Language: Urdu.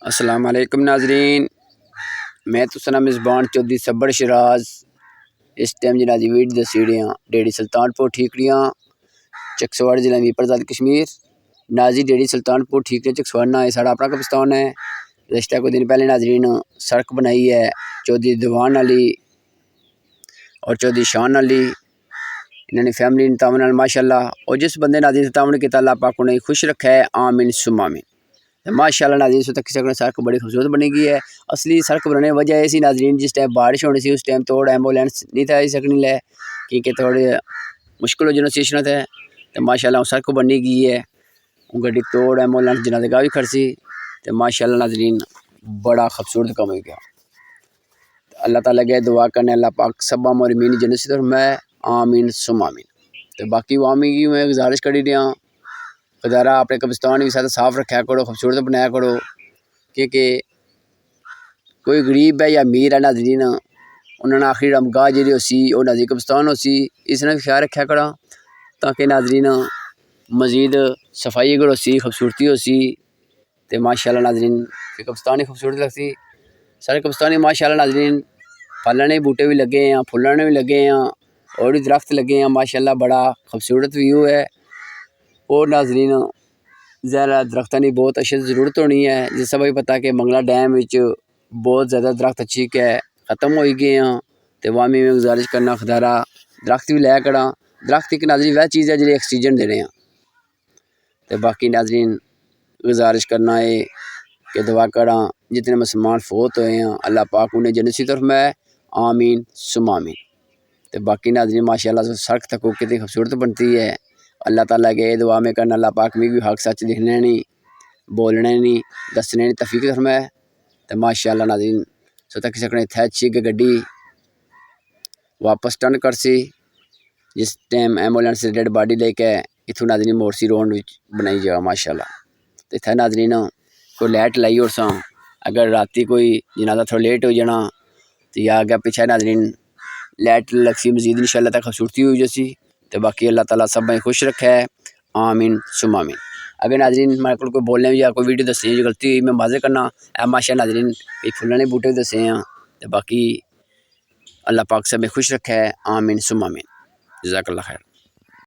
السلام علیکم ناظرین، میں تو سنا مزبان چودھری صبر شراز اس ٹائم جنازی ویڈ دسیڑیاں ڈیڑی سلطان پور ٹھیکریاں چکسواڑ ضلع میں پرزاد کشمیر نازی ڈیڑی سلطان پور ٹھیکریاں چکسواڑ نہ یہ ساڑا اپنا قبرستان ہے۔ رشتہ کو دن پہلے ناظرین سڑک بنائی ہے چودھری دیوان علی اور چودھری شان علی، انہوں نے فیملی نے تعاون ماشاءاللہ، اور جس بندے ناظرین سے تعاون کیا اللہ پاک انہیں خوش رکھا ہے، آمین ثم آمین۔ ماشاءاللہ ناظرین سے تک سڑک بڑی خوبصورت بنی گئی ہے۔ اصلی سڑک بنانے کی وجہ ایسی ناظرین جس ٹائم بارش ہونے سی اس ٹائم توڑ ایمبولینس نہیں تھا سکنی لے کیونکہ تھوڑے مشکل ہو جانا سیشن تھے، تو ماشاءاللہ سڑک بنی گئی ہے، گڈی توڑ ایمبولینس جنازہ گاہ بھی کھڑسی، تو ماشاءاللہ ناظرین بڑا خوبصورت کام ہو گیا۔ اللہ تعالیٰ کے دعا کرنے اللہ پاک سبا مرمین جنت سے فرمائے آمین ثم آمین۔ تو باقی عوامی کی میں گزارش کری دیا خدارہ اپنے قبرستان بھی ساتھ صاف رکھا کرو، خوبصورت بنایا کرو، کیونکہ کوئی غریب ہے یا امیر ہے ناظرین انہوں نے آخری رمگاہ جی ہو سی اور نازی قبرستان ہو سی، اس نے خیال رکھا کرا تاکہ ناظرین مزید صفائی اگر ہو سی خوبصورتی ہو سی، تو ماشاءاللہ ناظرین قبرستان ہی خوبصورت لگتی۔ سارے قبرستان ماشاءاللہ ناظرین پھلنے بوٹے بھی لگے ہیں، پھلنے بھی لگے ہیں اور بھی درخت لگے ہیں، ماشاءاللہ بڑا خوبصورت ویو ہے۔ اور ناظرین زیادہ درختوں کی بہت اشد ضرورت ہونی ہے، جس سے بھی پتا کہ منگلا ڈیم بہت زیادہ درخت اچھی کہ ختم ہوئی گئے ہیں، تو عوامی میں گزارش کرنا خدارہ درخت بھی لیا کرا۔ درخت ایک ناظرین وہ چیز ہے جی آکسیجن دے رہے ہیں، تو باقی ناظرین گزارش کرنا ہے کہ دعا کرا جتنے مسلمان فوت ہوئے ہیں اللہ پاک انہیں جنت کی طرف میں آمین ثم آمین۔ تو باقی ناظرین ماشاءاللہ سڑک تک کتنی خوبصورت بنتی ہے، اللہ تعالیٰ کے دعا میں کرنا اللہ پاک میں بھی حق سچ دکھنے نہیں بولنے نہیں دسنے نہیں توفیق فرمائے۔ تو ماشاءاللہ ناظرین سو تک سکنے تھے اچھی کہ گڈی واپس ٹرن کر سی جس ٹائم ایمبولینس سے ڈیڈ باڈی لے کے اتھوں ناظرین مورسی روڈ بنائی جگہ ماشاءاللہ۔ تو اتھے ناظرین کوئی لائٹ لائی اور ساں اگر راتی کوئی جنازہ تھوڑا لیٹ ہو جانا تو یا آگے پیچھے ناظرین لائٹ لگ سی مزید انشاءاللہ تک خوبصورتی ہوئی جیسی۔ تو باقی اللہ تعالیٰ سب میں خوش رکھا ہے آمین ثم آمین۔ اگر ناظرین میرے کو کوئی بولنے یا کوئی ویڈیو دسیں جو غلطی ہوئی میں واضح کرنا اے ماشاء ناظرین پھلنے بوٹے دسے ہیں، تو باقی اللہ پاک سب میں خوش رکھا ہے آمین ثم آمین۔ جزاک اللہ خیر۔